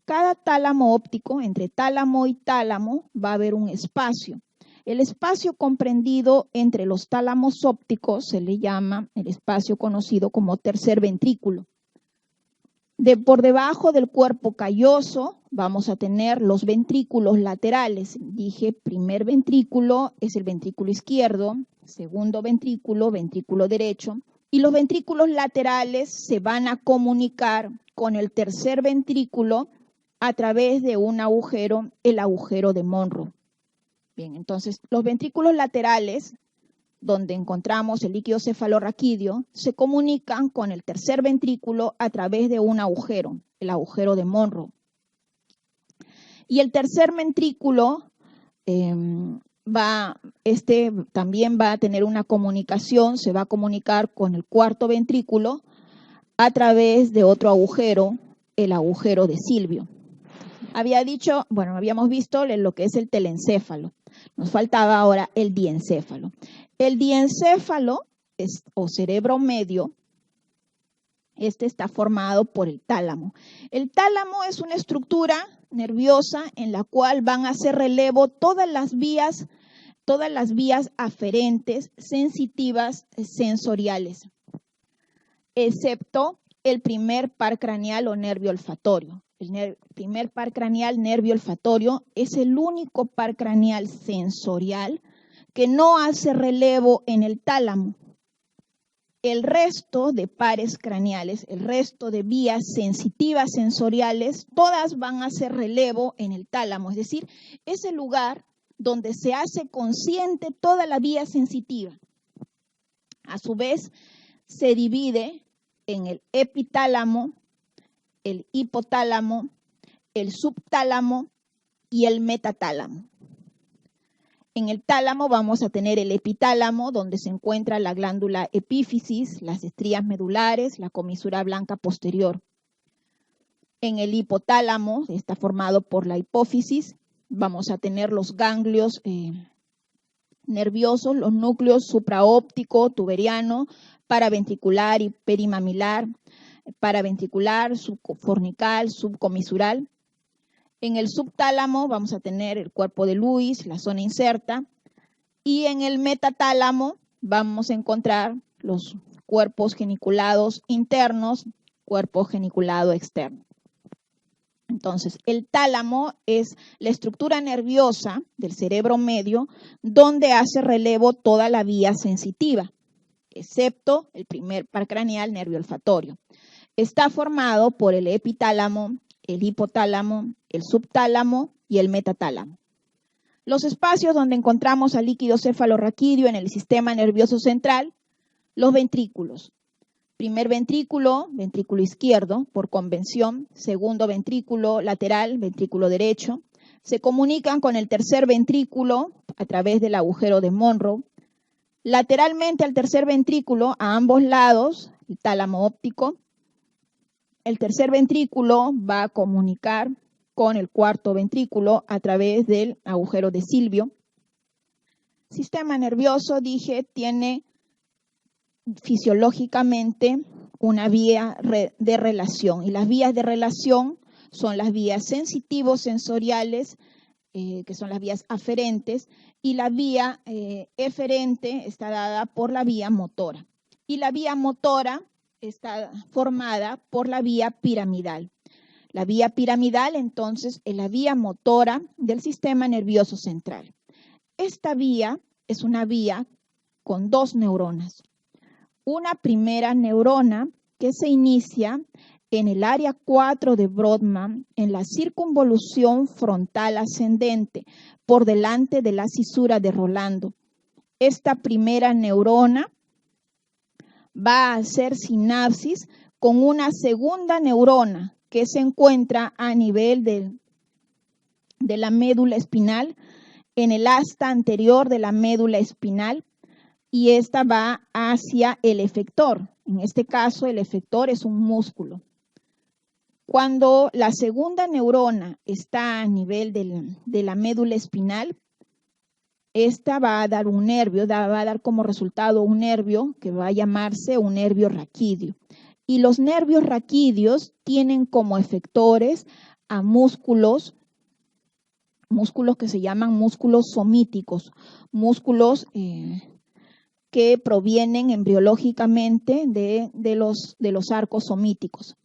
cada tálamo óptico, entre tálamo y tálamo, va a haber un espacio. El espacio comprendido entre los tálamos ópticos se le llama el espacio conocido como tercer ventrículo. Por debajo del cuerpo calloso vamos a tener los ventrículos laterales. Dije, primer ventrículo es el ventrículo izquierdo, segundo ventrículo, ventrículo derecho, y los ventrículos laterales se van a comunicar con el tercer ventrículo a través de un agujero, el agujero de Monro. Bien, entonces los ventrículos laterales, donde encontramos el líquido cefalorraquídeo, se comunican con el tercer ventrículo a través de un agujero, el agujero de Monro. Y el tercer ventrículo también va a tener una comunicación, se va a comunicar con el cuarto ventrículo a través de otro agujero, el agujero de Silvio. Habíamos visto lo que es el telencéfalo. Nos faltaba ahora el diencéfalo. El diencéfalo o cerebro medio, está formado por el tálamo. El tálamo es una estructura nerviosa en la cual van a hacer relevo todas las vías aferentes, sensitivas, sensoriales, excepto el primer par craneal o nervio olfatorio. El primer par craneal, nervio olfatorio, es el único par craneal sensorial que no hace relevo en el tálamo. El resto de pares craneales, el resto de vías sensitivas sensoriales, todas van a hacer relevo en el tálamo, es decir, es el lugar donde se hace consciente toda la vía sensitiva. A su vez, se divide en el epitálamo, el hipotálamo, el subtálamo y el metatálamo. En el tálamo vamos a tener el epitálamo, donde se encuentra la glándula epífisis, las estrías medulares, la comisura blanca posterior. En el hipotálamo, está formado por la hipófisis, vamos a tener los ganglios nerviosos, los núcleos supraóptico, tuberiano, paraventricular y perimamilar, paraventricular, subfornical, subcomisural. En el subtálamo vamos a tener el cuerpo de Lewis, la zona inserta, y en el metatálamo vamos a encontrar los cuerpos geniculados internos, cuerpo geniculado externo. Entonces, el tálamo es la estructura nerviosa del cerebro medio donde hace relevo toda la vía sensitiva, excepto el primer par craneal, nervio olfatorio. Está formado por el epitálamo, el hipotálamo, el subtálamo y el metatálamo. Los espacios donde encontramos al líquido cefalorraquídeo en el sistema nervioso central, los ventrículos. Primer ventrículo, ventrículo izquierdo, por convención. Segundo ventrículo lateral, ventrículo derecho. Se comunican con el tercer ventrículo a través del agujero de Monro. Lateralmente al tercer ventrículo, a ambos lados, el tálamo óptico. El tercer ventrículo va a comunicar con el cuarto ventrículo a través del agujero de Silvio. Sistema nervioso, dije, tiene fisiológicamente una vía de relación, y las vías de relación son las vías sensitivo-sensoriales, que son las vías aferentes, y la vía eferente está dada por la vía motora, y la vía motora está formada por la vía piramidal. La vía piramidal, entonces, es la vía motora del sistema nervioso central. Esta vía es una vía con dos neuronas. Una primera neurona que se inicia en el área 4 de Brodmann, en la circunvolución frontal ascendente, por delante de la cisura de Rolando. Esta primera neurona va a hacer sinapsis con una segunda neurona que se encuentra a nivel de la médula espinal, en el asta anterior de la médula espinal, y esta va hacia el efector. En este caso, el efector es un músculo. Cuando la segunda neurona está a nivel de la médula espinal, esta va a dar un nervio, va a dar como resultado un nervio que va a llamarse un nervio raquídeo. Y los nervios raquídeos tienen como efectores a músculos que se llaman músculos somíticos, músculos que provienen embriológicamente de los arcos somíticos.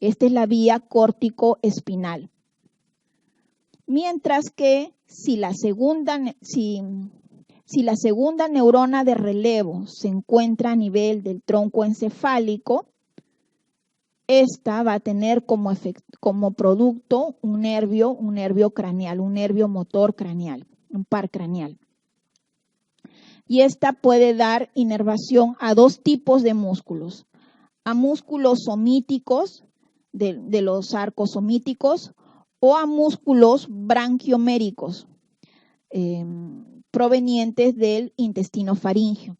Esta es la vía córtico-espinal. Mientras que si la segunda neurona de relevo se encuentra a nivel del tronco encefálico, esta va a tener como producto un nervio craneal, un nervio motor craneal, un par craneal. Y esta puede dar inervación a dos tipos de músculos, a músculos somíticos, de los arcos somíticos, o a músculos branquioméricos, provenientes del intestino faríngeo.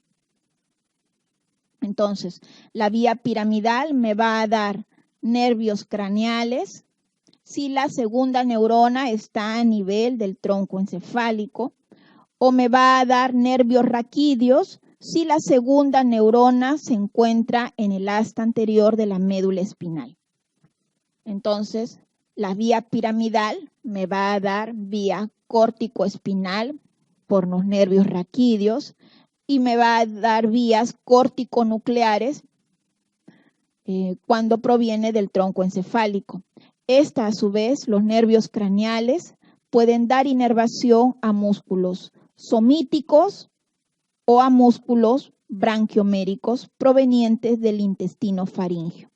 Entonces, la vía piramidal me va a dar nervios craneales si la segunda neurona está a nivel del tronco encefálico, o me va a dar nervios raquídeos si la segunda neurona se encuentra en el asta anterior de la médula espinal. Entonces, la vía piramidal me va a dar vía córtico-espinal por los nervios raquídeos, y me va a dar vías córtico-nucleares cuando proviene del tronco encefálico. Esta, a su vez, los nervios craneales pueden dar inervación a músculos somíticos o a músculos branquioméricos provenientes del intestino faríngeo.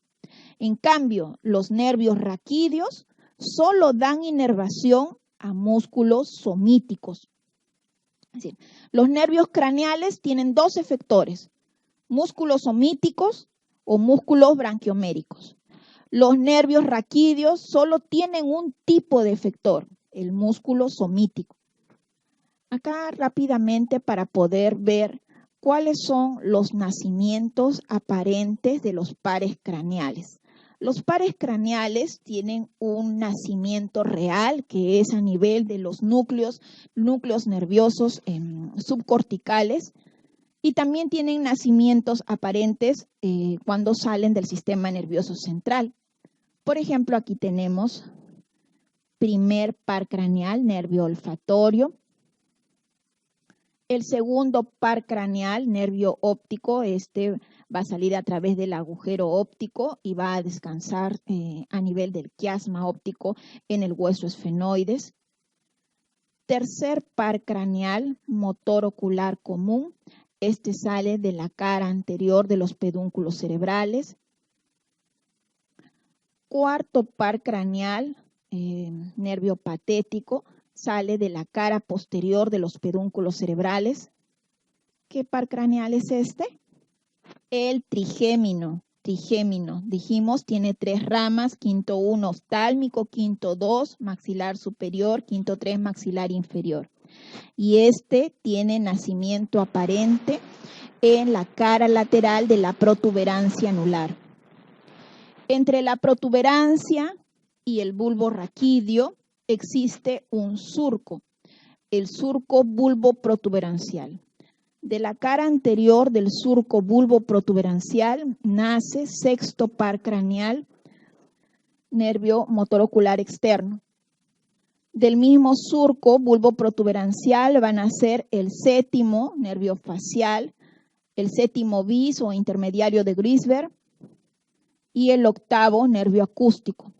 En cambio, los nervios raquídeos solo dan inervación a músculos somíticos. Es decir, los nervios craneales tienen dos efectores, músculos somíticos o músculos branquioméricos. Los nervios raquídeos solo tienen un tipo de efector, el músculo somítico. Acá rápidamente para poder ver cuáles son los nacimientos aparentes de los pares craneales. Los pares craneales tienen un nacimiento real que es a nivel de los núcleos nerviosos subcorticales, y también tienen nacimientos aparentes cuando salen del sistema nervioso central. Por ejemplo, aquí tenemos primer par craneal, nervio olfatorio. El segundo par craneal, nervio óptico, va a salir a través del agujero óptico y va a descansar a nivel del quiasma óptico en el hueso esfenoides. Tercer par craneal, motor ocular común. Sale de la cara anterior de los pedúnculos cerebrales. Cuarto par craneal, nervio patético, sale de la cara posterior de los pedúnculos cerebrales. ¿Qué par craneal es este? El trigémino. Dijimos, tiene 3 ramas, quinto 1 oftálmico, quinto 2 maxilar superior, quinto 3 maxilar inferior. Y tiene nacimiento aparente en la cara lateral de la protuberancia anular. Entre la protuberancia y el bulbo raquídeo existe un surco, el surco bulbo-protuberancial. De la cara anterior del surco bulbo-protuberancial nace sexto par craneal, nervio motor ocular externo. Del mismo surco bulbo-protuberancial van a ser el séptimo nervio facial, el séptimo bis o intermediario de Grisberg y el octavo nervio acústico.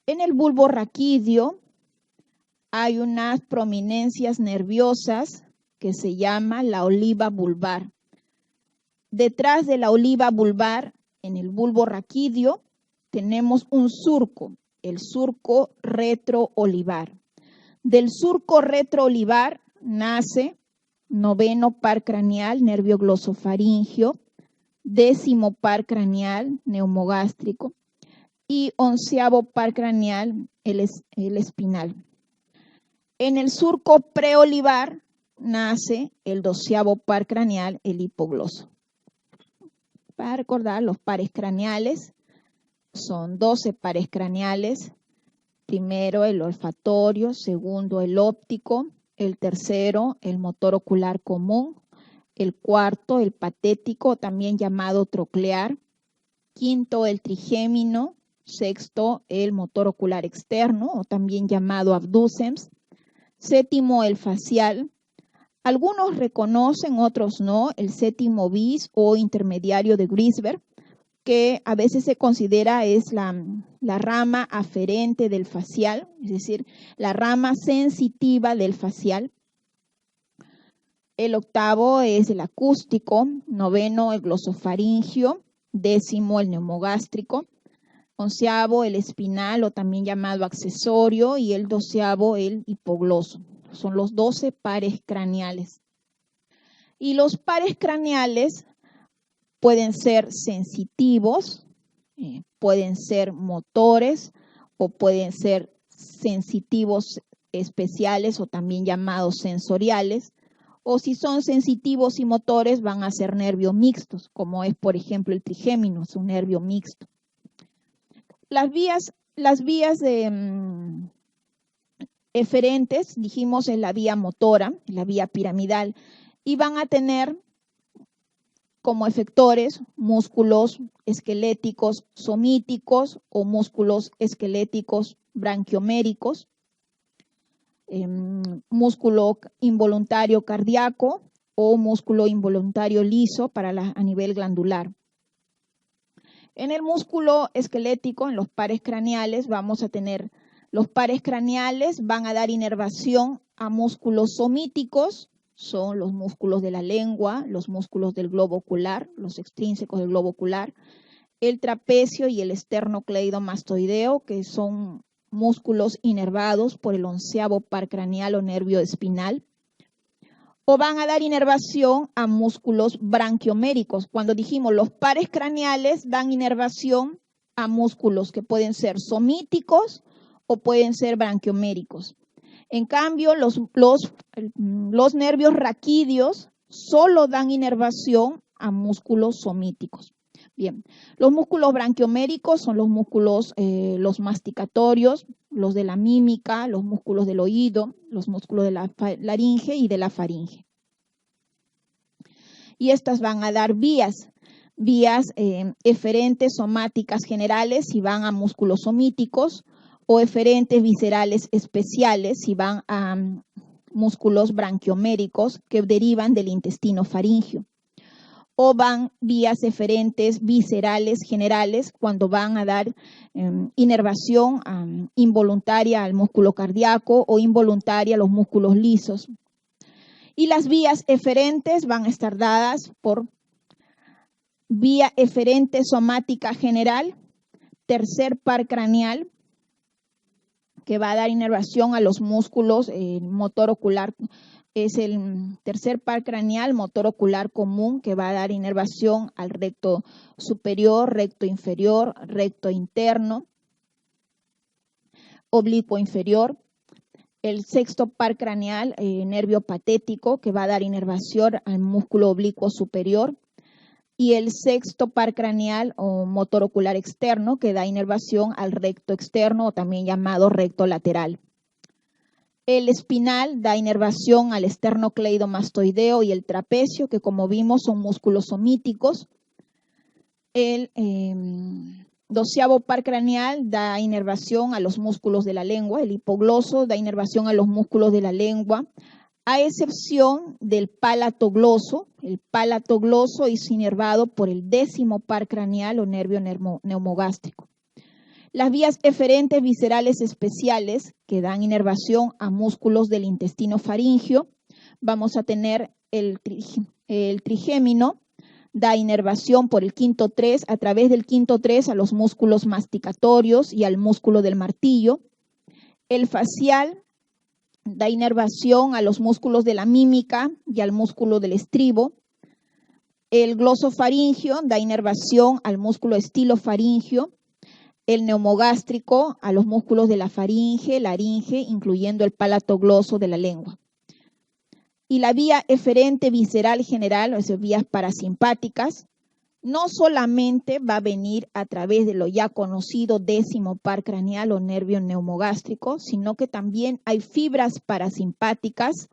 En el bulbo raquídeo hay unas prominencias nerviosas que se llama la oliva bulbar. Detrás de la oliva bulbar, en el bulbo raquídeo, tenemos un surco, el surco retroolivar. Del surco retroolivar nace noveno par craneal, nervio glosofaringio, décimo par craneal, neumogástrico, y onceavo par craneal, el espinal. En el surco preolivar nace el doceavo par craneal, el hipogloso. Para recordar, los pares craneales son 12 pares craneales. Primero el olfatorio, segundo el óptico, el tercero el motor ocular común, el cuarto el patético, también llamado troclear, quinto el trigémino, sexto el motor ocular externo, o también llamado abducens, séptimo el facial. Algunos reconocen, otros no, el séptimo bis o intermediario de Grisberg, que a veces se considera es la rama aferente del facial, es decir, la rama sensitiva del facial. El octavo es el acústico, noveno el glosofaringio, décimo el neumogástrico, onceavo el espinal o también llamado accesorio y el doceavo el hipogloso. Son los 12 pares craneales. Y los pares craneales pueden ser sensitivos, pueden ser motores o pueden ser sensitivos especiales o también llamados sensoriales. O si son sensitivos y motores van a ser nervios mixtos, como es por ejemplo el trigémino, es un nervio mixto. Las vías eferentes, dijimos, es la vía motora, la vía piramidal, y van a tener como efectores músculos esqueléticos somíticos o músculos esqueléticos branquioméricos, músculo involuntario cardíaco o músculo involuntario liso a nivel glandular. En el músculo esquelético, en los pares craneales, vamos a tener los pares craneales, van a dar inervación a músculos somíticos, son los músculos de la lengua, los músculos del globo ocular, los extrínsecos del globo ocular, el trapecio y el esternocleidomastoideo, que son músculos inervados por el 11º par craneal o nervio espinal, o van a dar inervación a músculos branquioméricos. Cuando dijimos los pares craneales dan inervación a músculos que pueden ser somíticos o pueden ser branquioméricos. En cambio, los nervios raquídeos solo dan inervación a músculos somíticos. Bien, los músculos branquioméricos son los músculos, los masticatorios, los de la mímica, los músculos del oído, los músculos de la laringe y de la faringe. Y estas van a dar vías eferentes somáticas generales si van a músculos somíticos, o eferentes viscerales especiales si van a músculos branquioméricos que derivan del intestino faríngeo. O van vías eferentes viscerales generales cuando van a dar inervación involuntaria al músculo cardíaco o involuntaria a los músculos lisos. Y las vías eferentes van a estar dadas por vía eferente somática general, tercer par craneal, que va a dar inervación a los músculos, motor ocular, es el tercer par craneal, motor ocular común, que va a dar inervación al recto superior, recto inferior, recto interno, oblicuo inferior. El sexto par craneal, nervio patético, que va a dar inervación al músculo oblicuo superior. Y el sexto par craneal o motor ocular externo, que da inervación al recto externo o también llamado recto lateral. El espinal da inervación al esternocleidomastoideo y el trapecio, que como vimos son músculos somíticos. El 12º par craneal da inervación a los músculos de la lengua. El hipogloso da inervación a los músculos de la lengua, a excepción del pálato gloso. El pálato gloso es inervado por el 10º par craneal o nervio neumogástrico. Las vías eferentes viscerales especiales que dan inervación a músculos del intestino faríngeo, vamos a tener el trigémino, da inervación por el quinto 3, a través del quinto 3 a los músculos masticatorios y al músculo del martillo. El facial da inervación a los músculos de la mímica y al músculo del estribo. El glosofaringio da inervación al músculo estilofaringio. El neumogástrico a los músculos de la faringe, laringe, incluyendo el pálato gloso de la lengua. Y la vía eferente visceral general, o sea, vías parasimpáticas, no solamente va a venir a través de lo ya conocido 10º par craneal o nervio neumogástrico, sino que también hay fibras parasimpáticas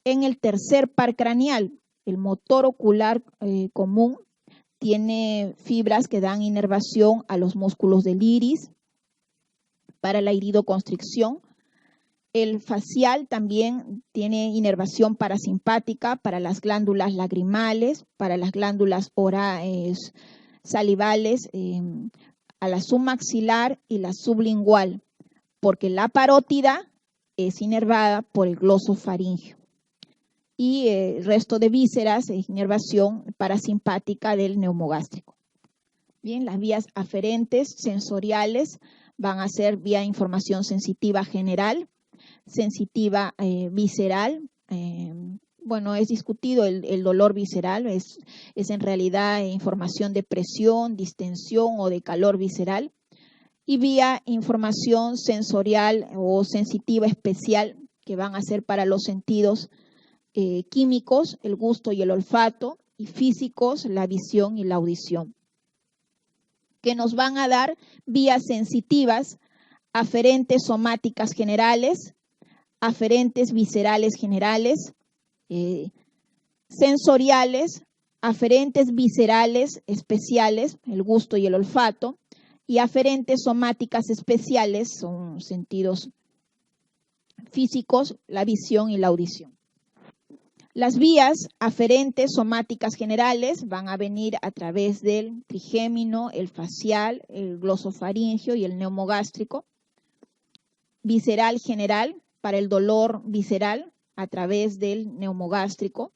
en el tercer par craneal. El motor ocular común tiene fibras que dan inervación a los músculos del iris para la iridoconstricción. El facial también tiene inervación parasimpática para las glándulas lagrimales, para las glándulas salivales, a la submaxilar y la sublingual, porque la parótida es inervada por el glosofaringio. Y el resto de vísceras es inervación parasimpática del neumogástrico. Bien, las vías aferentes sensoriales van a ser vía información sensitiva general, sensitiva visceral. Bueno, es discutido el dolor visceral, es en realidad información de presión, distensión o de calor visceral. Y vía información sensorial o sensitiva especial, que van a ser para los sentidos químicos, el gusto y el olfato, y físicos, la visión y la audición, que nos van a dar vías sensitivas, aferentes somáticas generales, aferentes viscerales generales, sensoriales, aferentes viscerales especiales, el gusto y el olfato, y aferentes somáticas especiales, son sentidos físicos, la visión y la audición. Las vías aferentes somáticas generales van a venir a través del trigémino, el facial, el glosofaringio y el neumogástrico. Visceral general, para el dolor visceral, a través del neumogástrico.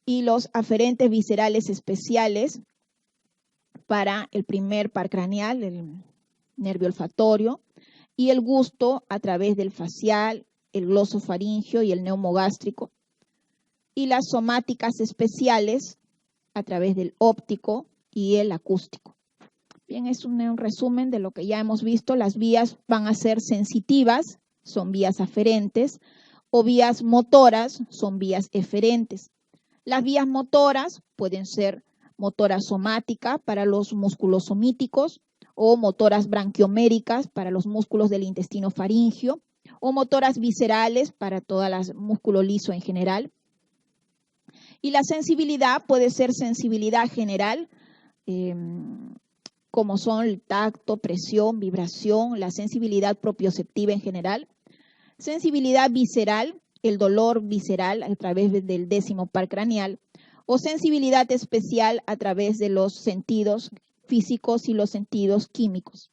Y los aferentes viscerales especiales para el primer par craneal, el nervio olfatorio, y el gusto a través del facial, el glosofaringio y el neumogástrico. Y las somáticas especiales a través del óptico y el acústico. Bien, es un resumen de lo que ya hemos visto. Las vías van a ser sensitivas, son vías aferentes, o vías motoras, son vías eferentes. Las vías motoras pueden ser motora somática para los músculos somíticos, o motoras branquioméricas para los músculos del intestino faríngeo, o motoras viscerales para todas las músculo liso en general. Y la sensibilidad puede ser sensibilidad general, como son el tacto, presión, vibración, la sensibilidad propioceptiva en general. Sensibilidad visceral, el dolor visceral a través del 10º par craneal, o sensibilidad especial a través de los sentidos físicos y los sentidos químicos.